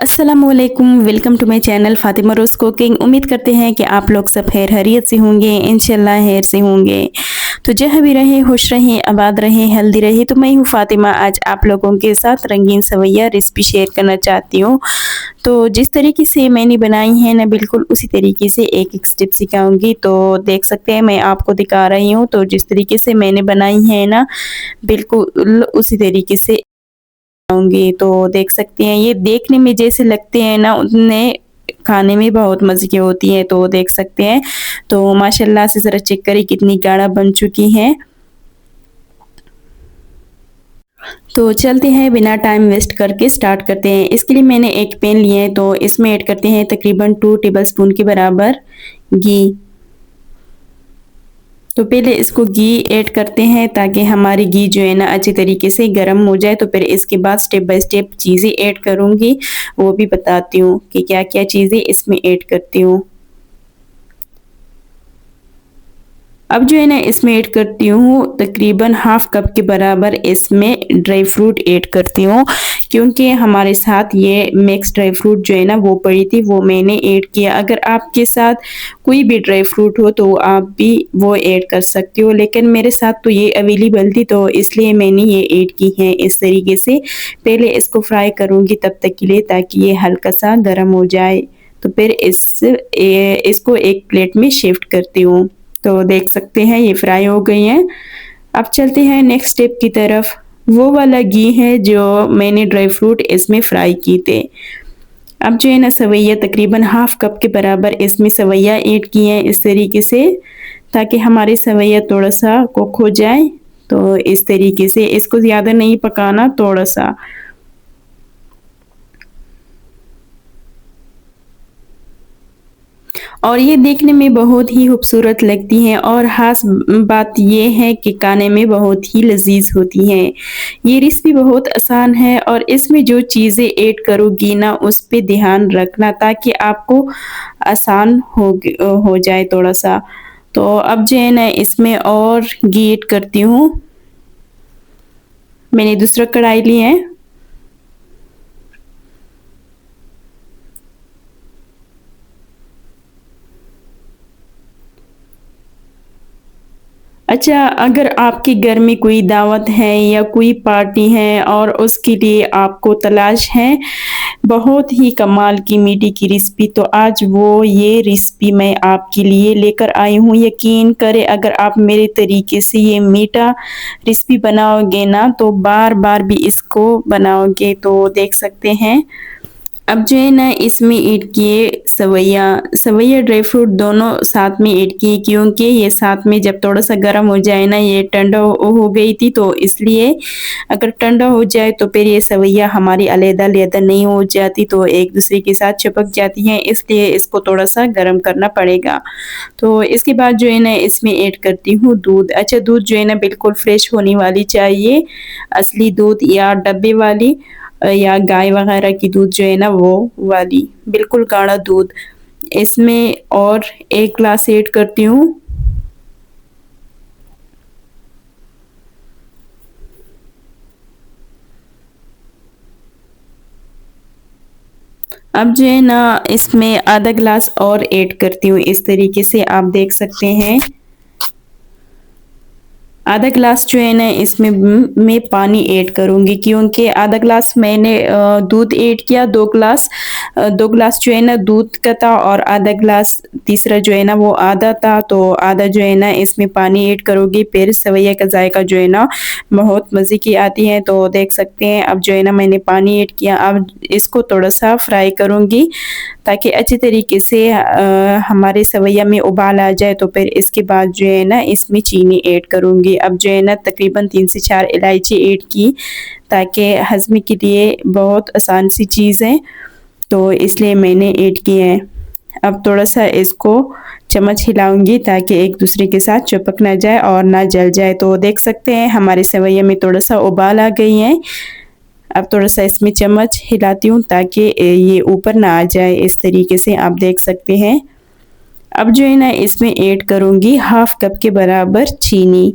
अस्सलामुअलैकुम, welcome to my channel Fatima रोज़ cooking. उम्मीद करते हैं कि आप लोग सब खैर खैरियत से होंगे, इंशाल्लाह खैर से होंगे। तो जहाँ भी रहें खुश रहें, आबाद रहें, हेल्दी रहें। तो मैं हूँ फातिमा, आज आप लोगों के साथ रंगीन सवैया रेसिपी शेयर करना चाहती हूँ। तो जिस तरीके से मैंने बनाई है ना, बिल्कुल उसी तरीके से एक एक स्टेप सिखाऊंगी। तो देख सकते हैं मैं आपको दिखा रही हूँ। तो जिस तरीके से मैंने बनाई है ना, बिल्कुल उसी तरीके से होंगी। तो देख सकते हैं ये देखने में जैसे लगते हैं ना, उतने खाने में बहुत मज़े की होती हैं। तो देख सकते हैं, तो माशाल्लाह से ज़रा चेक करें कितनी गाढ़ा बन चुकी हैं। तो चलते हैं, बिना टाइम वेस्ट करके स्टार्ट करते हैं। इसके लिए मैंने एक पैन लिया है, तो इसमें ऐड करते हैं तकरीबन 2 टेबलस्पून के बराबर घी। तो पहले इसको घी ऐड करते हैं ताकि हमारी घी जो है ना अच्छी तरीके से गर्म हो जाए। तो फिर इसके बाद स्टेप बाय स्टेप चीज़ें ऐड करूँगी, वो भी बताती हूँ कि क्या क्या चीज़ें इसमें ऐड करती हूँ। अब जो है ना इसमें ऐड करती हूँ तकरीबन हाफ कप के बराबर इसमें ड्राई फ्रूट ऐड करती हूँ, क्योंकि हमारे साथ ये मिक्स ड्राई फ्रूट जो है ना वो पड़ी थी, वो मैंने ऐड किया। अगर आपके साथ कोई भी ड्राई फ्रूट हो तो आप भी वो ऐड कर सकते हो, लेकिन मेरे साथ तो ये अवेलेबल थी तो इसलिए मैंने ये ऐड की है। इस तरीके से पहले इसको फ्राई करूँगी तब तक के लिए, ताकि ये हल्का सा गर्म हो जाए। तो फिर इसको एक प्लेट में शिफ्ट करती हूँ। तो देख सकते हैं ये फ्राई हो गई हैं। अब चलते हैं नेक्स्ट स्टेप की तरफ। वो वाला घी है जो मैंने ड्राई फ्रूट इसमें फ्राई किए थे। अब जो है ना सवैया तकरीबन हाफ कप के बराबर इसमें सवैया ऐड किए हैं इस तरीके से, ताकि हमारे सवैया थोड़ा सा कुक हो जाए। तो इस तरीके से इसको ज़्यादा नहीं पकाना, थोड़ा सा। और ये देखने में बहुत ही खूबसूरत लगती हैं, और ख़ास बात ये है कि खाने में बहुत ही लजीज होती हैं। ये रेसिपी बहुत आसान है, और इसमें जो चीज़ें ऐड करोगी ना उस पे ध्यान रखना, ताकि आपको आसान हो जाए थोड़ा सा। तो अब जो है ना इसमें और घी ऐड करती हूँ। मैंने दूसरा कढ़ाई ली है। अच्छा, अगर आपके घर में कोई दावत है या कोई पार्टी है और उसके लिए आपको तलाश है बहुत ही कमाल की मीठी की रेसिपी, तो आज वो ये रेसिपी मैं आपके लिए लेकर आई हूँ। यकीन करें, अगर आप मेरे तरीके से ये मीठा रेसिपी बनाओगे ना तो बार बार भी इसको बनाओगे। तो देख सकते हैं, अब जो है ना इसमें ऐड किए सवैया। सवैया ड्राई फ्रूट दोनों साथ में ऐड किए, क्योंकि ये साथ में जब थोड़ा सा गर्म हो जाए ना, ये ठंडा हो गई थी तो इसलिए। अगर ठंडा हो जाए तो फिर ये सवैया हमारी अलग-अलग नहीं हो जाती, तो एक दूसरे के साथ चिपक जाती हैं, इसलिए इसको थोड़ा सा गर्म करना पड़ेगा। तो इसके बाद जो है ना इसमें ऐड करती हूँ दूध। अच्छा, दूध जो है ना बिल्कुल फ्रेश होने वाली चाहिए, असली दूध या डब्बे वाली या गाय वगैरह की दूध जो है ना वो वाली, बिल्कुल गाढ़ा दूध। इसमें और 1 ग्लास ऐड करती हूँ। अब जो है ना इसमें आधा ग्लास और ऐड करती हूँ। इस तरीके से आप देख सकते हैं, आधा ग्लास जो है ना इसमें मैं पानी ऐड करूँगी, क्योंकि आधा ग्लास मैंने दूध ऐड किया। 2 ग्लास जो है ना दूध का था, और आधा ग्लास तीसरा जो है ना वो आधा था। तो आधा जो है ना इसमें पानी ऐड करोगी, फिर सवैया का जायका जो है ना बहुत मज़े की आती है। तो देख सकते हैं, अब जो है ना मैंने पानी ऐड किया। अब इसको थोड़ा सा फ्राई करूँगी, ताकि अच्छे तरीके से हमारे सवैया में उबाल आ जाए। तो फिर इसके बाद जो है ना इसमें चीनी ऐड करूँगी। अब जो है ना तकरीबन 3 से 4 इलायची ऐड की, ताकि हज़म के लिए बहुत आसान सी चीज़ है, तो इसलिए मैंने ऐड की है। अब थोड़ा सा इसको चम्मच हिलाऊंगी, ताकि एक दूसरे के साथ चिपक ना जाए और ना जल जाए। तो देख सकते हैं हमारे सेवैया में थोड़ा सा उबाल आ गई है। अब थोड़ा सा इसमें चम्मच हिलाती हूँ, ताकि ये ऊपर ना आ जाए। इस तरीके से आप देख सकते हैं। अब जो है ना इसमें ऐड करूँगी हाफ कप के बराबर चीनी।